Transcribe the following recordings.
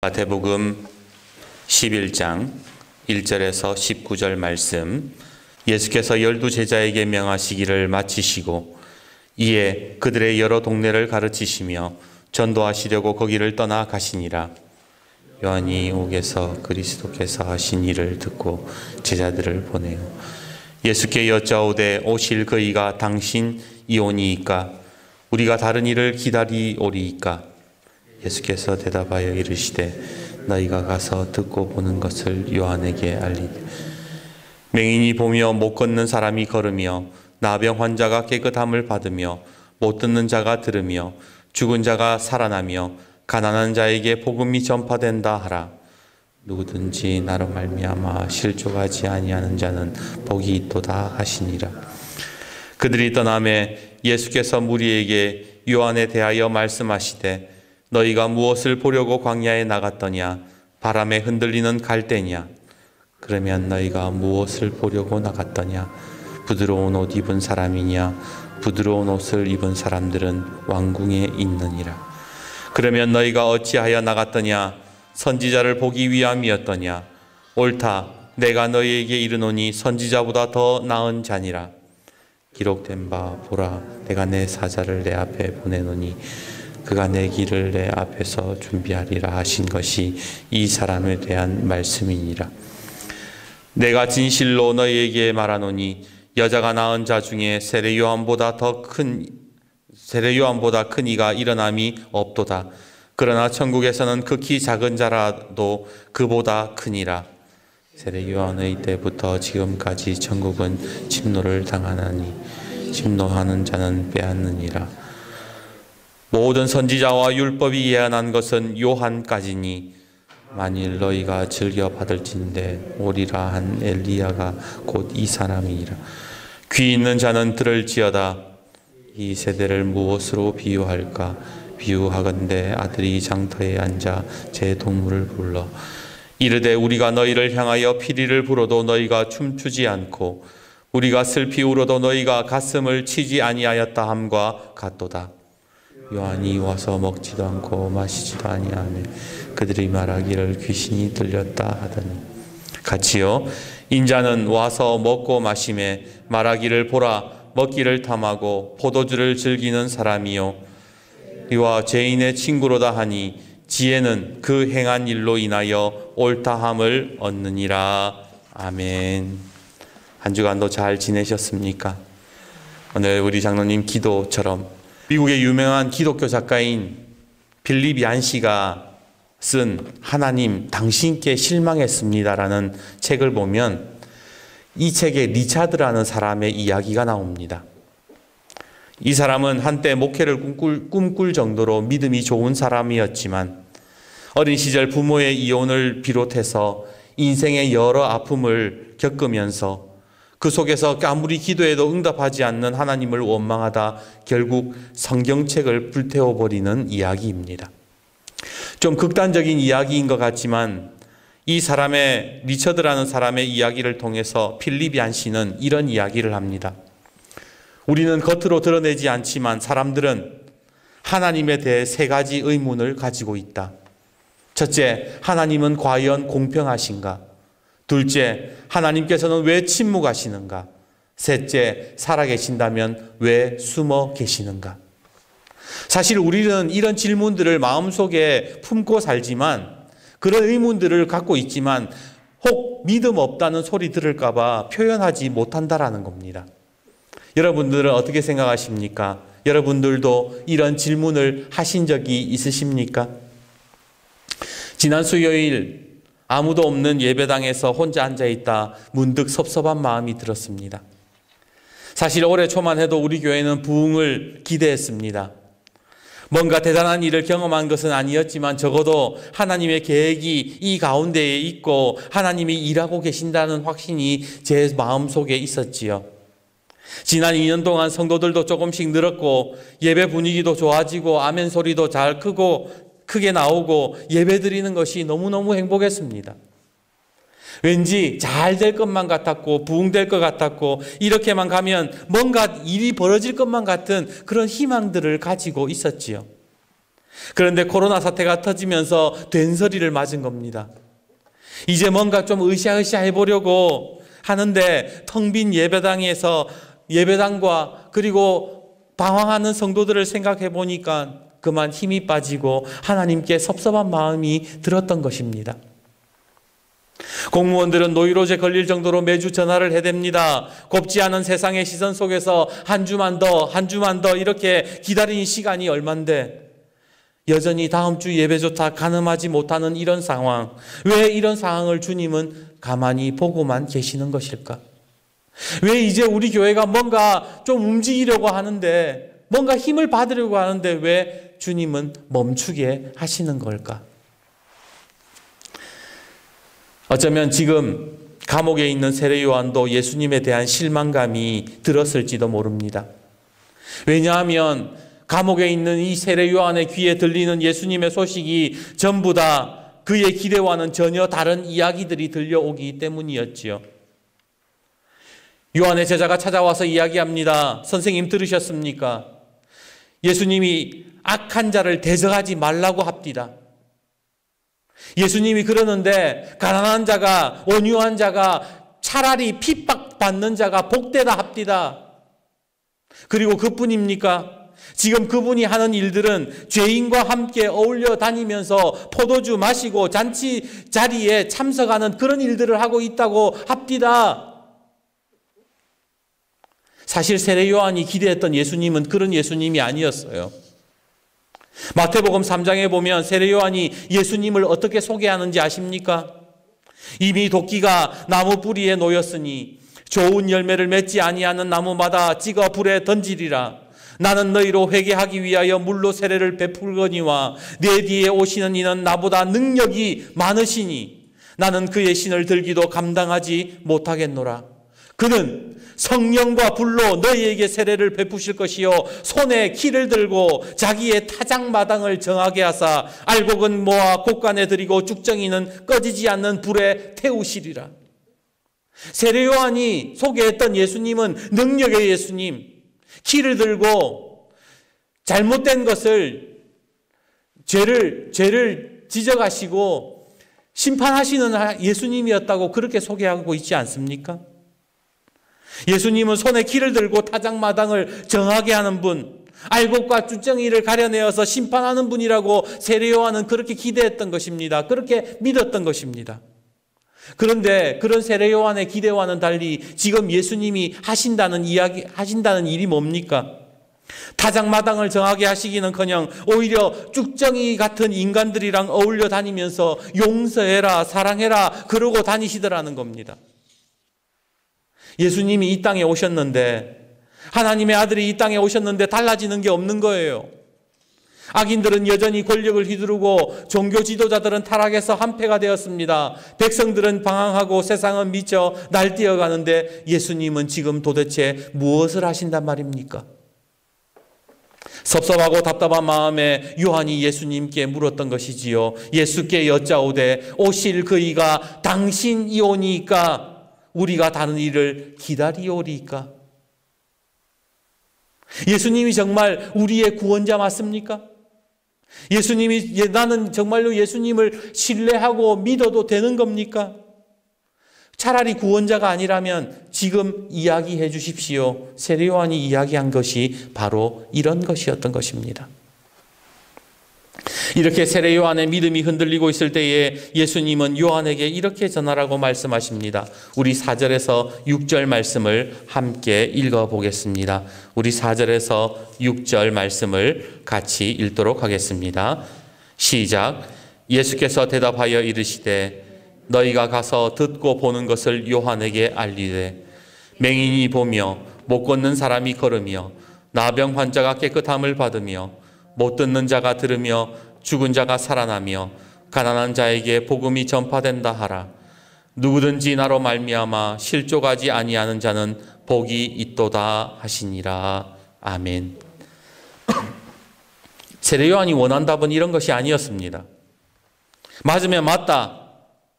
마태복음 11장 1절에서 19절 말씀, 예수께서 12제자에게 명하시기를 마치시고 이에 그들의 여러 동네를 가르치시며 전도하시려고 거기를 떠나 가시니라. 요한이 옥에서 그리스도께서 하신 일을 듣고 제자들을 보내요. 예수께 여짜오되 오실 그이가 당신이오니이까 우리가 다른 일을 기다리오리이까? 예수께서 대답하여 이르시되 너희가 가서 듣고 보는 것을 요한에게 알리되 맹인이 보며 못 걷는 사람이 걸으며 나병 환자가 깨끗함을 받으며 못 듣는 자가 들으며 죽은 자가 살아나며 가난한 자에게 복음이 전파된다 하라. 누구든지 나로 말미암아 실족하지 아니하는 자는 복이 있도다 하시니라. 그들이 떠나매 예수께서 무리에게 요한에 대하여 말씀하시되 너희가 무엇을 보려고 광야에 나갔더냐? 바람에 흔들리는 갈대냐? 그러면 너희가 무엇을 보려고 나갔더냐? 부드러운 옷 입은 사람이냐? 부드러운 옷을 입은 사람들은 왕궁에 있느니라. 그러면 너희가 어찌하여 나갔더냐? 선지자를 보기 위함이었더냐? 옳다, 내가 너희에게 이르노니 선지자보다 더 나은 자니라. 기록된 바 보라, 내가 내 사자를 내 앞에 보내노니 그가 내 길을 내 앞에서 준비하리라 하신 것이 이 사람에 대한 말씀이니라. 내가 진실로 너희에게 말하노니 여자가 낳은 자 중에 세례 요한보다 큰 이가 일어남이 없도다. 그러나 천국에서는 극히 작은 자라도 그보다 크니라. 세례 요한의 때부터 지금까지 천국은 침노를 당하나니 침노하는 자는 빼앗느니라. 모든 선지자와 율법이 예언한 것은 요한까지니 만일 너희가 즐겨 받을진대 오리라 한 엘리야가 곧 이 사람이니라. 귀 있는 자는 들을지어다. 이 세대를 무엇으로 비유할까? 비유하건대 아들이 장터에 앉아 제 동물을 불러 이르되 우리가 너희를 향하여 피리를 불어도 너희가 춤추지 않고 우리가 슬피 울어도 너희가 가슴을 치지 아니하였다 함과 같도다. 요한이 와서 먹지도 않고 마시지도 아니하며 그들이 말하기를 귀신이 들렸다 하더니 같이요 인자는 와서 먹고 마시매 말하기를 보라 먹기를 탐하고 포도주를 즐기는 사람이요 이와 죄인의 친구로다 하니 지혜는 그 행한 일로 인하여 옳다함을 얻느니라. 아멘. 한 주간도 잘 지내셨습니까? 오늘 우리 장로님 기도처럼 미국의 유명한 기독교 작가인 빌립 얀 씨가 쓴 하나님 당신께 실망했습니다라는 책을 보면 이 책에 리차드라는 사람의 이야기가 나옵니다. 이 사람은 한때 목회를 꿈꿀 정도로 믿음이 좋은 사람이었지만 어린 시절 부모의 이혼을 비롯해서 인생의 여러 아픔을 겪으면서 그 속에서 아무리 기도해도 응답하지 않는 하나님을 원망하다 결국 성경책을 불태워버리는 이야기입니다. 좀 극단적인 이야기인 것 같지만 이 사람의 리처드라는 사람의 이야기를 통해서 필립 얀 씨는 이런 이야기를 합니다. 우리는 겉으로 드러내지 않지만 사람들은 하나님에 대해 세 가지 의문을 가지고 있다. 첫째, 하나님은 과연 공평하신가? 둘째, 하나님께서는 왜 침묵하시는가? 셋째, 살아계신다면 왜 숨어 계시는가? 사실 우리는 이런 질문들을 마음속에 품고 살지만 그런 의문들을 갖고 있지만 혹 믿음 없다는 소리 들을까 봐 표현하지 못한다라는 겁니다. 여러분들은 어떻게 생각하십니까? 여러분들도 이런 질문을 하신 적이 있으십니까? 지난 수요일 아무도 없는 예배당에서 혼자 앉아있다 문득 섭섭한 마음이 들었습니다. 사실 올해 초만 해도 우리 교회는 부흥을 기대했습니다. 뭔가 대단한 일을 경험한 것은 아니었지만 적어도 하나님의 계획이 이 가운데에 있고 하나님이 일하고 계신다는 확신이 제 마음속에 있었지요. 지난 2년 동안 성도들도 조금씩 늘었고 예배 분위기도 좋아지고 아멘 소리도 잘 크게 나오고 예배 드리는 것이 너무너무 행복했습니다. 왠지 잘 될 것만 같았고 부흥될 것 같았고 이렇게만 가면 뭔가 일이 벌어질 것만 같은 그런 희망들을 가지고 있었지요. 그런데 코로나 사태가 터지면서 된소리를 맞은 겁니다. 이제 뭔가 좀 으쌰으쌰 해보려고 하는데 텅 빈 예배당에서 예배당과 그리고 방황하는 성도들을 생각해 보니까 그만 힘이 빠지고 하나님께 섭섭한 마음이 들었던 것입니다. 공무원들은 노이로제 걸릴 정도로 매주 전화를 해댑니다. 곱지 않은 세상의 시선 속에서 한 주만 더 이렇게 기다리는 시간이 얼만데 여전히 다음 주 예배조차 가늠하지 못하는 이런 상황, 왜 이런 상황을 주님은 가만히 보고만 계시는 것일까? 왜 이제 우리 교회가 뭔가 좀 움직이려고 하는데, 뭔가 힘을 받으려고 하는데 왜 주님은 멈추게 하시는 걸까? 어쩌면 지금 감옥에 있는 세례 요한도 예수님에 대한 실망감이 들었을지도 모릅니다. 왜냐하면 감옥에 있는 이 세례 요한의 귀에 들리는 예수님의 소식이 전부 다 그의 기대와는 전혀 다른 이야기들이 들려오기 때문이었지요. 요한의 제자가 찾아와서 이야기합니다. 선생님 들으셨습니까? 예수님이 악한 자를 대적하지 말라고 합디다. 예수님이 그러는데 가난한 자가, 온유한 자가, 차라리 핍박받는 자가 복되다 합디다. 그리고 그뿐입니까? 지금 그분이 하는 일들은 죄인과 함께 어울려 다니면서 포도주 마시고 잔치 자리에 참석하는 그런 일들을 하고 있다고 합디다. 사실 세례 요한이 기대했던 예수님은 그런 예수님이 아니었어요. 마태복음 3장에 보면 세례 요한이 예수님을 어떻게 소개하는지 아십니까? 이미 도끼가 나무 뿌리에 놓였으니 좋은 열매를 맺지 아니하는 나무마다 찍어 불에 던지리라. 나는 너희로 회개하기 위하여 물로 세례를 베풀거니와 내 뒤에 오시는 이는 나보다 능력이 많으시니 나는 그의 신을 들기도 감당하지 못하겠노라. 그는 성령과 불로 너희에게 세례를 베푸실 것이요 손에 키를 들고 자기의 타작마당을 정하게 하사 알곡은 모아 곡간에 들이고 쭉정이는 꺼지지 않는 불에 태우시리라. 세례 요한이 소개했던 예수님은 능력의 예수님, 키를 들고 잘못된 것을 죄를 지적하시고 심판하시는 예수님이었다고 그렇게 소개하고 있지 않습니까? 예수님은 손에 키를 들고 타작마당을 정하게 하는 분, 알곡과 쭈정이를 가려내어서 심판하는 분이라고 세례 요한은 그렇게 기대했던 것입니다. 그렇게 믿었던 것입니다. 그런데 그런 세례 요한의 기대와는 달리 지금 예수님이 하신다는 일이 뭡니까? 타작마당을 정하게 하시기는커녕 오히려 쭉정이 같은 인간들이랑 어울려 다니면서 용서해라, 사랑해라 그러고 다니시더라는 겁니다. 예수님이 이 땅에 오셨는데, 하나님의 아들이 이 땅에 오셨는데 달라지는 게 없는 거예요. 악인들은 여전히 권력을 휘두르고 종교 지도자들은 타락해서 한패가 되었습니다. 백성들은 방황하고 세상은 미쳐 날뛰어가는데 예수님은 지금 도대체 무엇을 하신단 말입니까? 섭섭하고 답답한 마음에 요한이 예수님께 물었던 것이지요. 예수께 여짜오되 오실 그이가 당신이오니까 우리가 다른 일을 기다리오리까? 예수님이 정말 우리의 구원자 맞습니까? 나는 정말로 예수님을 신뢰하고 믿어도 되는 겁니까? 차라리 구원자가 아니라면 지금 이야기해 주십시오. 세례 요한이 이야기한 것이 바로 이런 것이었던 것입니다. 이렇게 세례 요한의 믿음이 흔들리고 있을 때에 예수님은 요한에게 이렇게 전하라고 말씀하십니다. 우리 4절에서 6절 말씀을 함께 읽어보겠습니다. 우리 4절에서 6절 말씀을 같이 읽도록 하겠습니다. 시작. 예수께서 대답하여 이르시되 너희가 가서 듣고 보는 것을 요한에게 알리되 맹인이 보며 못 걷는 사람이 걸으며 나병 환자가 깨끗함을 받으며 못 듣는 자가 들으며 죽은 자가 살아나며 가난한 자에게 복음이 전파된다 하라. 누구든지 나로 말미암아 실족하지 아니하는 자는 복이 있도다 하시니라. 아멘. 세례 요한이 원한 답은 이런 것이 아니었습니다. 맞으면 맞다,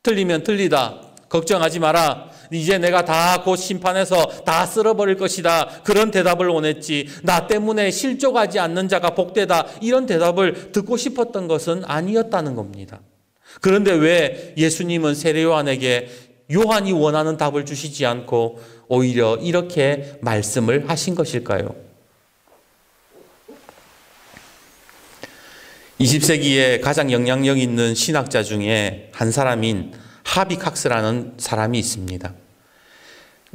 틀리면 틀리다, 걱정하지 마라, 이제 내가 다 곧 심판해서 다 쓸어버릴 것이다. 그런 대답을 원했지. 나 때문에 실족하지 않는 자가 복되다. 이런 대답을 듣고 싶었던 것은 아니었다는 겁니다. 그런데 왜 예수님은 세례 요한에게 요한이 원하는 답을 주시지 않고 오히려 이렇게 말씀을 하신 것일까요? 20세기에 가장 영향력 있는 신학자 중에 한 사람인 하비칵스라는 사람이 있습니다.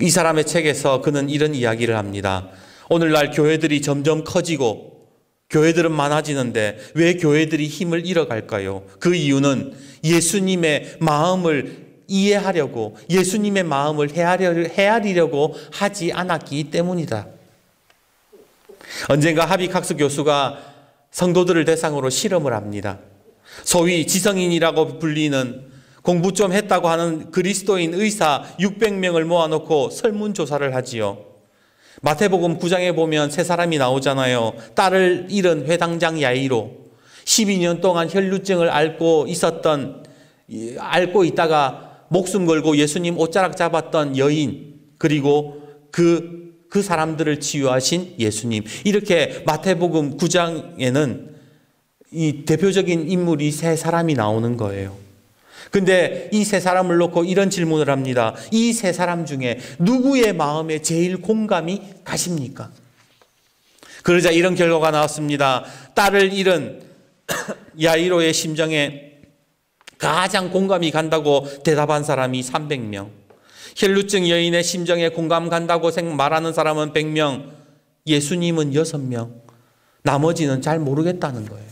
이 사람의 책에서 그는 이런 이야기를 합니다. 오늘날 교회들이 점점 커지고 교회들은 많아지는데 왜 교회들이 힘을 잃어갈까요? 그 이유는 예수님의 마음을 이해하려고, 예수님의 마음을 헤아리려고 하지 않았기 때문이다. 언젠가 하비칵스 교수가 성도들을 대상으로 실험을 합니다. 소위 지성인이라고 불리는 공부 좀 했다고 하는 그리스도인 의사 600명을 모아놓고 설문조사를 하지요. 마태복음 9장에 보면 세 사람이 나오잖아요. 딸을 잃은 회당장 야이로, 12년 동안 혈루증을 앓고 있다가 목숨 걸고 예수님 옷자락 잡았던 여인, 그리고 그 사람들을 치유하신 예수님. 이렇게 마태복음 9장에는 이 대표적인 인물이 세 사람이 나오는 거예요. 근데 이 세 사람을 놓고 이런 질문을 합니다. 이 세 사람 중에 누구의 마음에 제일 공감이 가십니까? 그러자 이런 결과가 나왔습니다. 딸을 잃은 야이로의 심정에 가장 공감이 간다고 대답한 사람이 300명. 혈루증 여인의 심정에 공감 간다고 말하는 사람은 100명, 예수님은 6명, 나머지는 잘 모르겠다는 거예요.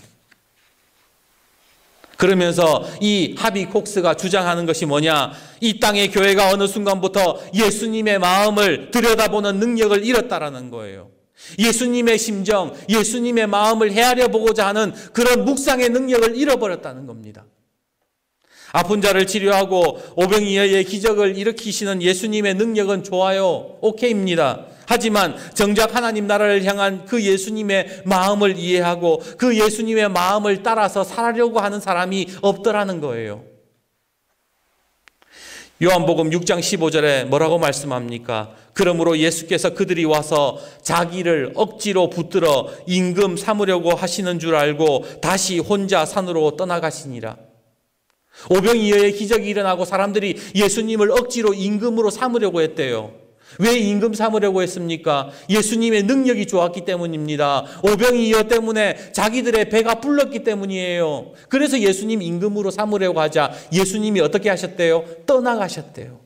그러면서 이 하비콕스가 주장하는 것이 뭐냐? 이 땅의 교회가 어느 순간부터 예수님의 마음을 들여다보는 능력을 잃었다라는 거예요. 예수님의 심정, 예수님의 마음을 헤아려 보고자 하는 그런 묵상의 능력을 잃어버렸다는 겁니다. 아픈 자를 치료하고 오병이어의 기적을 일으키시는 예수님의 능력은 좋아요. 오케이입니다. 하지만 정작 하나님 나라를 향한 그 예수님의 마음을 이해하고 그 예수님의 마음을 따라서 살아려고 하는 사람이 없더라는 거예요. 요한복음 6장 15절에 뭐라고 말씀합니까? 그러므로 예수께서 그들이 와서 자기를 억지로 붙들어 임금 삼으려고 하시는 줄 알고 다시 혼자 산으로 떠나가시니라. 오병이어의 기적이 일어나고 사람들이 예수님을 억지로 임금으로 삼으려고 했대요. 왜 임금 삼으려고 했습니까? 예수님의 능력이 좋았기 때문입니다. 오병이어 때문에 자기들의 배가 불렀기 때문이에요. 그래서 예수님 임금으로 삼으려고 하자 예수님이 어떻게 하셨대요? 떠나가셨대요.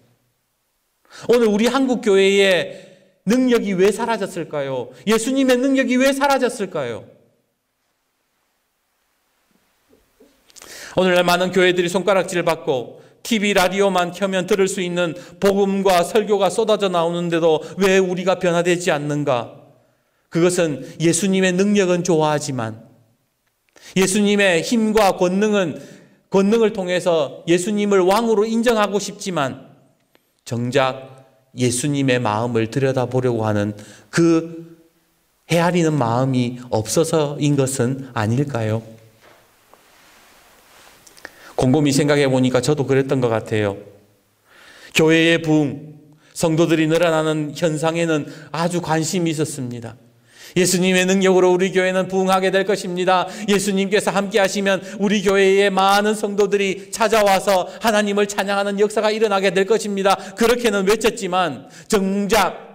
오늘 우리 한국 교회의 능력이 왜 사라졌을까요? 예수님의 능력이 왜 사라졌을까요? 오늘날 많은 교회들이 손가락질 받고 TV, 라디오만 켜면 들을 수 있는 복음과 설교가 쏟아져 나오는데도 왜 우리가 변화되지 않는가? 그것은 예수님의 능력은 좋아하지만 예수님의 힘과 권능을 통해서 예수님을 왕으로 인정하고 싶지만 정작 예수님의 마음을 들여다보려고 하는 그 헤아리는 마음이 없어서인 것은 아닐까요? 곰곰이 생각해 보니까 저도 그랬던 것 같아요. 교회의 부흥, 성도들이 늘어나는 현상에는 아주 관심이 있었습니다. 예수님의 능력으로 우리 교회는 부흥하게 될 것입니다. 예수님께서 함께 하시면 우리 교회에 많은 성도들이 찾아와서 하나님을 찬양하는 역사가 일어나게 될 것입니다. 그렇게는 외쳤지만 정작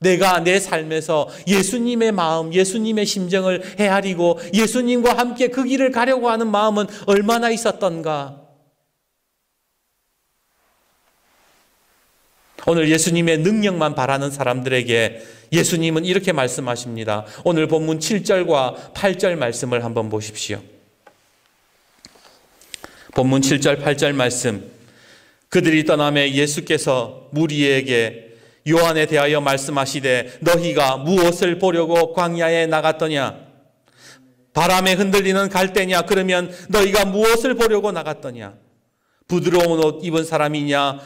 내가 내 삶에서 예수님의 마음, 예수님의 심정을 헤아리고 예수님과 함께 그 길을 가려고 하는 마음은 얼마나 있었던가. 오늘 예수님의 능력만 바라는 사람들에게 예수님은 이렇게 말씀하십니다. 오늘 본문 7절과 8절 말씀을 한번 보십시오. 본문 7절, 8절 말씀. 그들이 떠나매 예수께서 무리에게 요한에 대하여 말씀하시되 너희가 무엇을 보려고 광야에 나갔더냐? 바람에 흔들리는 갈대냐? 그러면 너희가 무엇을 보려고 나갔더냐? 부드러운 옷 입은 사람이냐?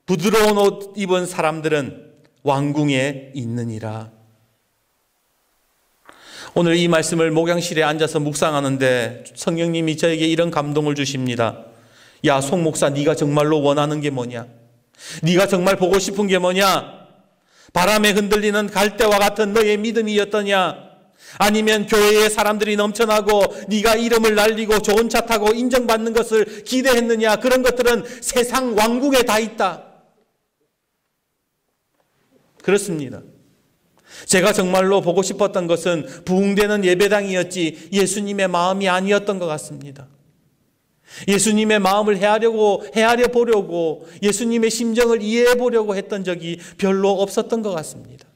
부드러운 옷 입은 사람들은 왕궁에 있느니라. 오늘 이 말씀을 목양실에 앉아서 묵상하는데 성령님이 저에게 이런 감동을 주십니다. 야, 송 목사, 네가 정말로 원하는 게 뭐냐? 네가 정말 보고 싶은 게 뭐냐? 바람에 흔들리는 갈대와 같은 너의 믿음이었더냐? 아니면 교회에 사람들이 넘쳐나고 네가 이름을 날리고 좋은 차 타고 인정받는 것을 기대했느냐? 그런 것들은 세상 왕국에 다 있다. 그렇습니다. 제가 정말로 보고 싶었던 것은 부흥되는 예배당이었지 예수님의 마음이 아니었던 것 같습니다. 예수님의 마음을 헤아려 보려고 예수님의 심정을 이해해 보려고 했던 적이 별로 없었던 것 같습니다.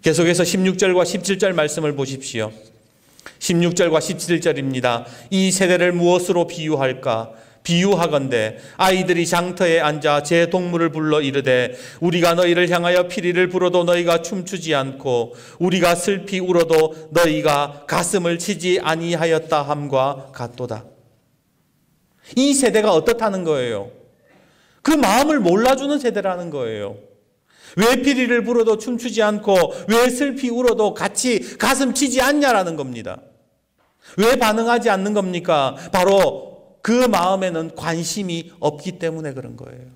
계속해서 16절과 17절 말씀을 보십시오. 16절과 17절입니다. 이 세대를 무엇으로 비유할까? 비유하건대 아이들이 장터에 앉아 제 동물을 불러 이르되 우리가 너희를 향하여 피리를 불어도 너희가 춤추지 않고 우리가 슬피 울어도 너희가 가슴을 치지 아니하였다 함과 같도다. 이 세대가 어떻다는 거예요? 그 마음을 몰라주는 세대라는 거예요. 왜 피리를 불어도 춤추지 않고 왜 슬피 울어도 같이 가슴 치지 않냐라는 겁니다. 왜 반응하지 않는 겁니까? 바로 그 마음에는 관심이 없기 때문에 그런 거예요.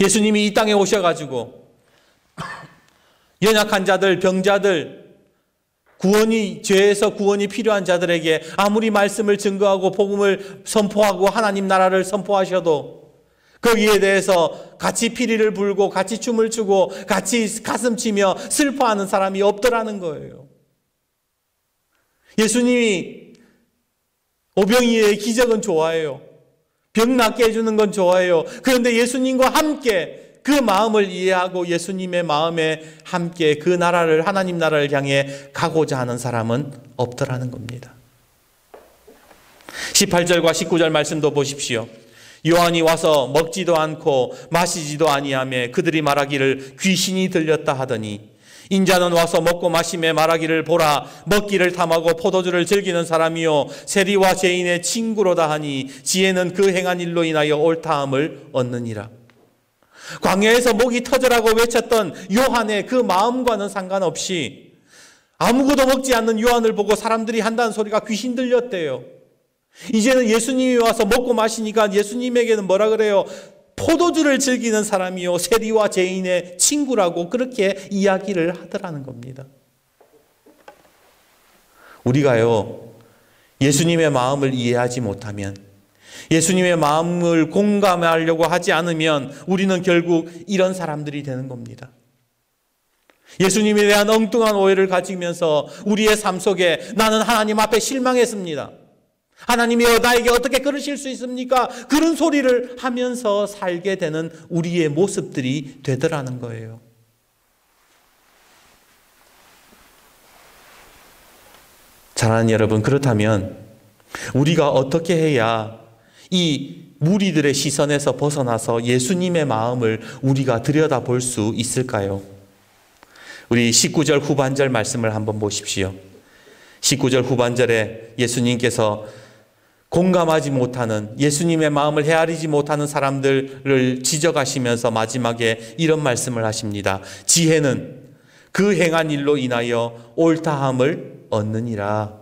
예수님이 이 땅에 오셔가지고 연약한 자들, 병자들, 죄에서 구원이 필요한 자들에게 아무리 말씀을 증거하고 복음을 선포하고 하나님 나라를 선포하셔도 거기에 대해서 같이 피리를 불고 같이 춤을 추고 같이 가슴 치며 슬퍼하는 사람이 없더라는 거예요. 예수님이 오병이의 기적은 좋아해요. 병 낫게 해주는 건 좋아해요. 그런데 예수님과 함께 그 마음을 이해하고 예수님의 마음에 함께 그 나라를, 하나님 나라를 향해 가고자 하는 사람은 없더라는 겁니다. 18절과 19절 말씀도 보십시오. 요한이 와서 먹지도 않고 마시지도 아니하며 그들이 말하기를 귀신이 들렸다 하더니 인자는 와서 먹고 마시며 말하기를 보라 먹기를 탐하고 포도주를 즐기는 사람이요 세리와 죄인의 친구로다 하니 지혜는 그 행한 일로 인하여 옳다함을 얻느니라. 광야에서 목이 터져라고 외쳤던 요한의 그 마음과는 상관없이 아무것도 먹지 않는 요한을 보고 사람들이 한다는 소리가 귀신 들렸대요. 이제는 예수님이 와서 먹고 마시니까 예수님에게는 뭐라 그래요? 포도주를 즐기는 사람이요 세리와 죄인의 친구라고 그렇게 이야기를 하더라는 겁니다. 우리가요 예수님의 마음을 이해하지 못하면, 예수님의 마음을 공감하려고 하지 않으면 우리는 결국 이런 사람들이 되는 겁니다. 예수님에 대한 엉뚱한 오해를 가지면서 우리의 삶 속에 나는 하나님 앞에 실망했습니다. 하나님이여 나에게 어떻게 그러실 수 있습니까? 그런 소리를 하면서 살게 되는 우리의 모습들이 되더라는 거예요. 사랑하는 여러분, 그렇다면 우리가 어떻게 해야 이 무리들의 시선에서 벗어나서 예수님의 마음을 우리가 들여다볼 수 있을까요? 우리 19절 후반절 말씀을 한번 보십시오. 19절 후반절에 예수님께서 공감하지 못하는, 예수님의 마음을 헤아리지 못하는 사람들을 지적하시면서 마지막에 이런 말씀을 하십니다. 지혜는 그 행한 일로 인하여 옳다함을 얻느니라.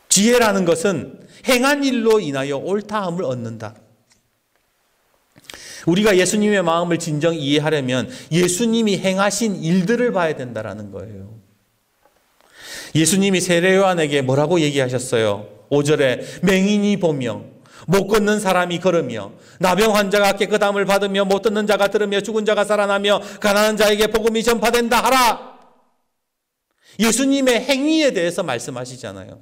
지혜라는 것은 행한 일로 인하여 옳다함을 얻는다. 우리가 예수님의 마음을 진정 이해하려면 예수님이 행하신 일들을 봐야 된다는 거예요. 예수님이 세례 요한에게 뭐라고 얘기하셨어요? 5절에 맹인이 보며 못 걷는 사람이 걸으며 나병 환자가 깨끗함을 받으며 못 듣는 자가 들으며 죽은 자가 살아나며 가난한 자에게 복음이 전파된다 하라. 예수님의 행위에 대해서 말씀하시잖아요.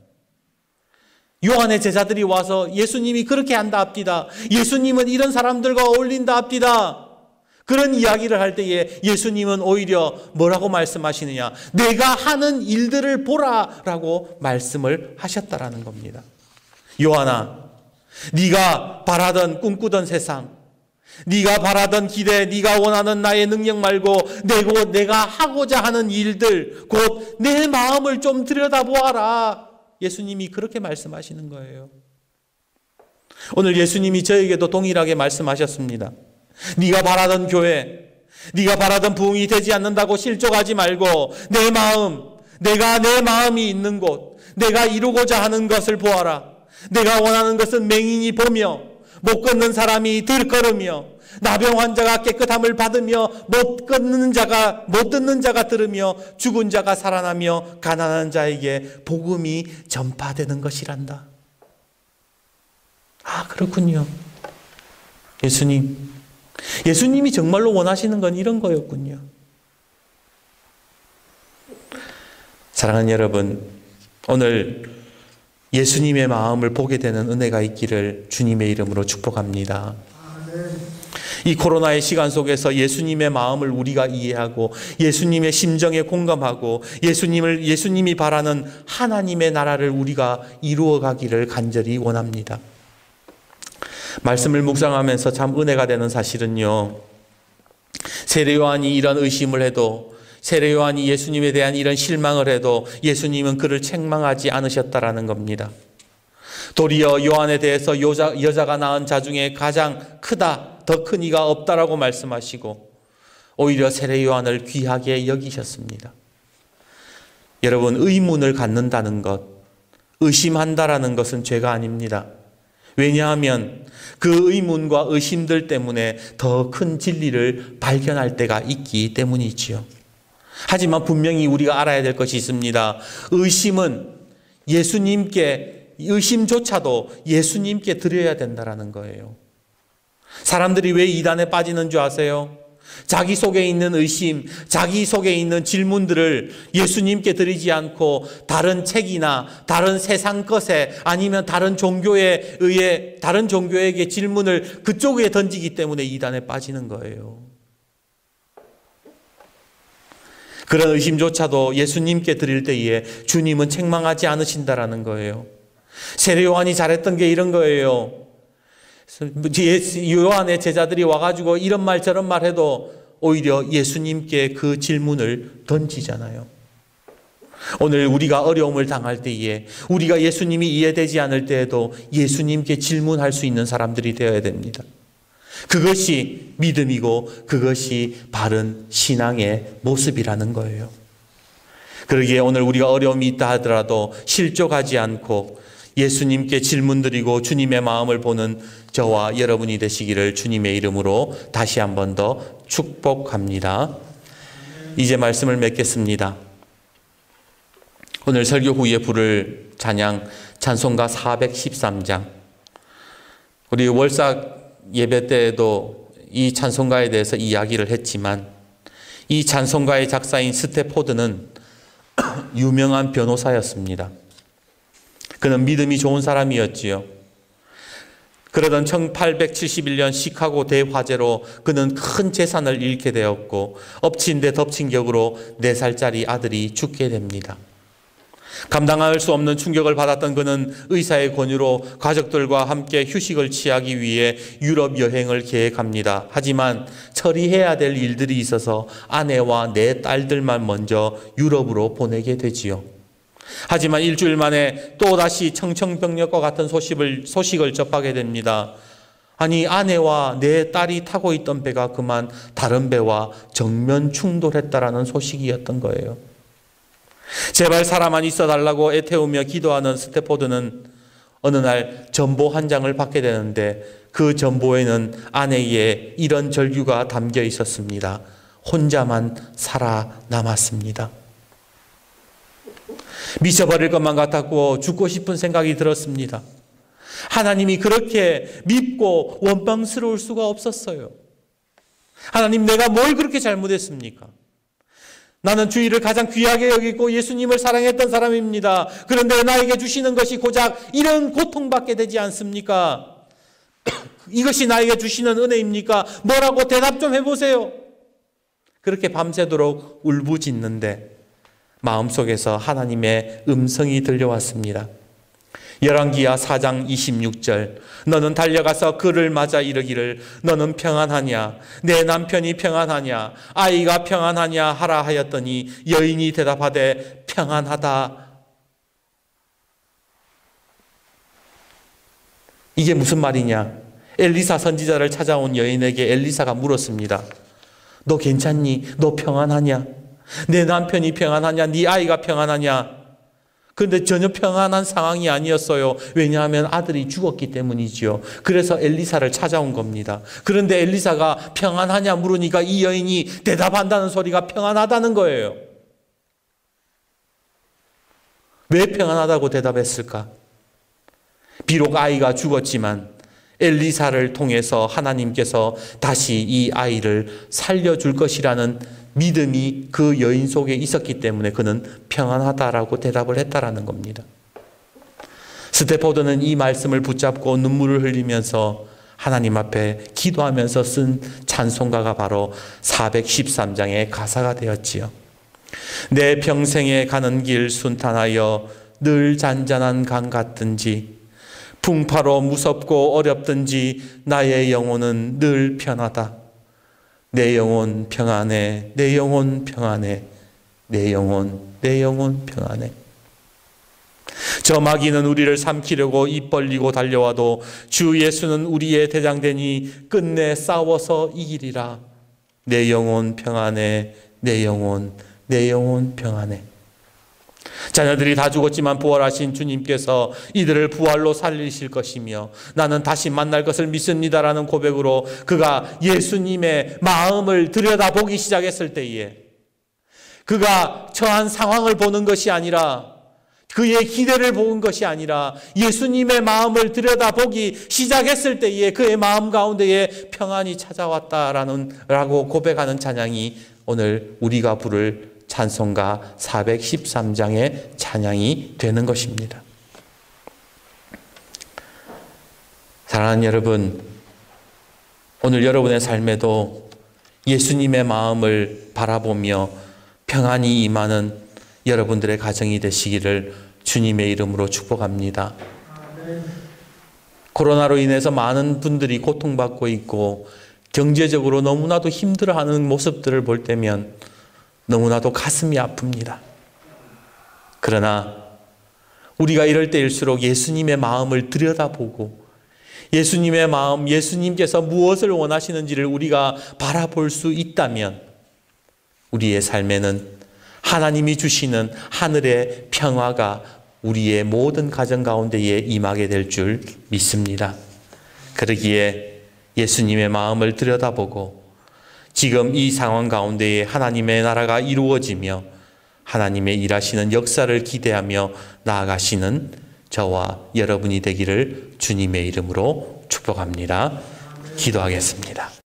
요한의 제자들이 와서 예수님이 그렇게 한다 합디다. 예수님은 이런 사람들과 어울린다 합디다. 그런 이야기를 할 때에 예수님은 오히려 뭐라고 말씀하시느냐? 내가 하는 일들을 보라라고 말씀을 하셨다라는 겁니다. 요한아, 네가 바라던 꿈꾸던 세상, 네가 바라던 기대, 네가 원하는 나의 능력 말고 내가 하고자 하는 일들, 곧 내 마음을 좀 들여다보아라. 예수님이 그렇게 말씀하시는 거예요. 오늘 예수님이 저에게도 동일하게 말씀하셨습니다. 네가 바라던 교회, 네가 바라던 부흥이 되지 않는다고 실족하지 말고 내 마음, 내가 내 마음이 있는 곳, 내가 이루고자 하는 것을 보아라. 내가 원하는 것은 맹인이 보며 못 걷는 사람이 들걸으며 나병 환자가 깨끗함을 받으며 못 듣는 자가 들으며 죽은 자가 살아나며 가난한 자에게 복음이 전파되는 것이란다. 아, 그렇군요. 예수님이 정말로 원하시는 건 이런 거였군요. 사랑하는 여러분, 오늘 예수님의 마음을 보게 되는 은혜가 있기를 주님의 이름으로 축복합니다. 이 코로나의 시간 속에서 예수님의 마음을 우리가 이해하고 예수님의 심정에 공감하고 예수님이 바라는 하나님의 나라를 우리가 이루어가기를 간절히 원합니다. 말씀을 묵상하면서 참 은혜가 되는 사실은요, 세례 요한이 이런 의심을 해도, 세례 요한이 예수님에 대한 이런 실망을 해도 예수님은 그를 책망하지 않으셨다라는 겁니다. 도리어 요한에 대해서 여자가 낳은 자 중에 가장 크다, 더 큰 이가 없다라고 말씀하시고 오히려 세례 요한을 귀하게 여기셨습니다. 여러분, 의문을 갖는다는 것, 의심한다라는 것은 죄가 아닙니다. 왜냐하면 그 의문과 의심들 때문에 더 큰 진리를 발견할 때가 있기 때문이지요. 하지만 분명히 우리가 알아야 될 것이 있습니다. 의심조차도 예수님께 드려야 된다는 거예요. 사람들이 왜 이단에 빠지는 줄 아세요? 자기 속에 있는 의심, 자기 속에 있는 질문들을 예수님께 드리지 않고 다른 책이나 다른 세상 것에 아니면 다른 종교에게 질문을 그쪽에 던지기 때문에 이단에 빠지는 거예요. 그런 의심조차도 예수님께 드릴 때에 주님은 책망하지 않으신다라는 거예요. 세례 요한이 잘했던 게 이런 거예요. 요한의 제자들이 와가지고 이런 말 저런 말 해도 오히려 예수님께 그 질문을 던지잖아요. 오늘 우리가 어려움을 당할 때에, 우리가 예수님이 이해되지 않을 때에도 예수님께 질문할 수 있는 사람들이 되어야 됩니다. 그것이 믿음이고 그것이 바른 신앙의 모습이라는 거예요. 그러기에 오늘 우리가 어려움이 있다 하더라도 실족하지 않고 예수님께 질문드리고 주님의 마음을 보는 저와 여러분이 되시기를 주님의 이름으로 다시 한 번 더 축복합니다. 이제 말씀을 맺겠습니다. 오늘 설교 후에 부를 찬양 찬송가 413장, 우리 월삭 예배 때에도 이 찬송가에 대해서 이야기를 했지만 이 찬송가의 작사인 스테포드는 유명한 변호사였습니다. 그는 믿음이 좋은 사람이었지요. 그러던 1871년 시카고 대화재로 그는 큰 재산을 잃게 되었고 엎친 데 덮친 격으로 4살짜리 아들이 죽게 됩니다. 감당할 수 없는 충격을 받았던 그는 의사의 권유로 가족들과 함께 휴식을 취하기 위해 유럽 여행을 계획합니다. 하지만 처리해야 될 일들이 있어서 아내와 4딸들만 먼저 유럽으로 보내게 되지요. 하지만 일주일 만에 또다시 청천벽력과 같은 소식을 접하게 됩니다. 아니, 아내와 4딸이 타고 있던 배가 그만 다른 배와 정면 충돌했다라는 소식이었던 거예요. 제발 사람만 있어달라고 애태우며 기도하는 스테포드는 어느 날 전보 한 장을 받게 되는데 그 전보에는 아내의 이런 절규가 담겨 있었습니다. 혼자만 살아남았습니다. 미쳐버릴 것만 같았고 죽고 싶은 생각이 들었습니다. 하나님이 그렇게 밉고 원망스러울 수가 없었어요. 하나님, 내가 뭘 그렇게 잘못했습니까? 나는 주의를 가장 귀하게 여기고 예수님을 사랑했던 사람입니다. 그런데 나에게 주시는 것이 고작 이런 고통받게 되지 않습니까? 이것이 나에게 주시는 은혜입니까? 뭐라고 대답 좀 해보세요. 그렇게 밤새도록 울부짖는데 마음속에서 하나님의 음성이 들려왔습니다. 열왕기하 4장 26절, 너는 달려가서 그를 맞아 이르기를 너는 평안하냐, 내 남편이 평안하냐, 아이가 평안하냐 하라 하였더니 여인이 대답하되 평안하다. 이게 무슨 말이냐? 엘리사 선지자를 찾아온 여인에게 엘리사가 물었습니다. 너 괜찮니? 너 평안하냐? 내 남편이 평안하냐? 네 아이가 평안하냐? 그런데 전혀 평안한 상황이 아니었어요. 왜냐하면 아들이 죽었기 때문이지요. 그래서 엘리사를 찾아온 겁니다. 그런데 엘리사가 평안하냐 물으니까 이 여인이 대답한다는 소리가 평안하다는 거예요. 왜 평안하다고 대답했을까? 비록 아이가 죽었지만 엘리사를 통해서 하나님께서 다시 이 아이를 살려줄 것이라는 믿음이 그 여인 속에 있었기 때문에 그는 평안하다라고 대답을 했다라는 겁니다. 스테포드는 이 말씀을 붙잡고 눈물을 흘리면서 하나님 앞에 기도하면서 쓴 찬송가가 바로 413장의 가사가 되었지요. 내 평생에 가는 길 순탄하여 늘 잔잔한 강 같든지 풍파로 무섭고 어렵든지 나의 영혼은 늘 편하다. 내 영혼 평안해, 내 영혼 평안해, 내 영혼 평안해. 저 마귀는 우리를 삼키려고 입 벌리고 달려와도 주 예수는 우리의 대장되니 끝내 싸워서 이기리라. 내 영혼 평안해, 내 영혼 평안해. 자녀들이 다 죽었지만 부활하신 주님께서 이들을 부활로 살리실 것이며 나는 다시 만날 것을 믿습니다라는 고백으로 그가 예수님의 마음을 들여다보기 시작했을 때에 그가 처한 상황을 보는 것이 아니라 그의 기대를 보는 것이 아니라 예수님의 마음을 들여다보기 시작했을 때에 그의 마음 가운데에 평안이 찾아왔다라고 고백하는 찬양이 오늘 우리가 부를 찬송가 413장의 찬양이 되는 것입니다. 사랑하는 여러분, 오늘 여러분의 삶에도 예수님의 마음을 바라보며 평안이 임하는 여러분들의 가정이 되시기를 주님의 이름으로 축복합니다. 코로나로 인해서 많은 분들이 고통받고 있고 경제적으로 너무나도 힘들어하는 모습들을 볼 때면 너무나도 가슴이 아픕니다. 그러나 우리가 이럴 때일수록 예수님의 마음을 들여다보고 예수님의 마음, 예수님께서 무엇을 원하시는지를 우리가 바라볼 수 있다면 우리의 삶에는 하나님이 주시는 하늘의 평화가 우리의 모든 가정 가운데에 임하게 될 줄 믿습니다. 그러기에 예수님의 마음을 들여다보고 지금 이 상황 가운데에 하나님의 나라가 이루어지며 하나님의 일하시는 역사를 기대하며 나아가시는 저와 여러분이 되기를 주님의 이름으로 축복합니다. 기도하겠습니다.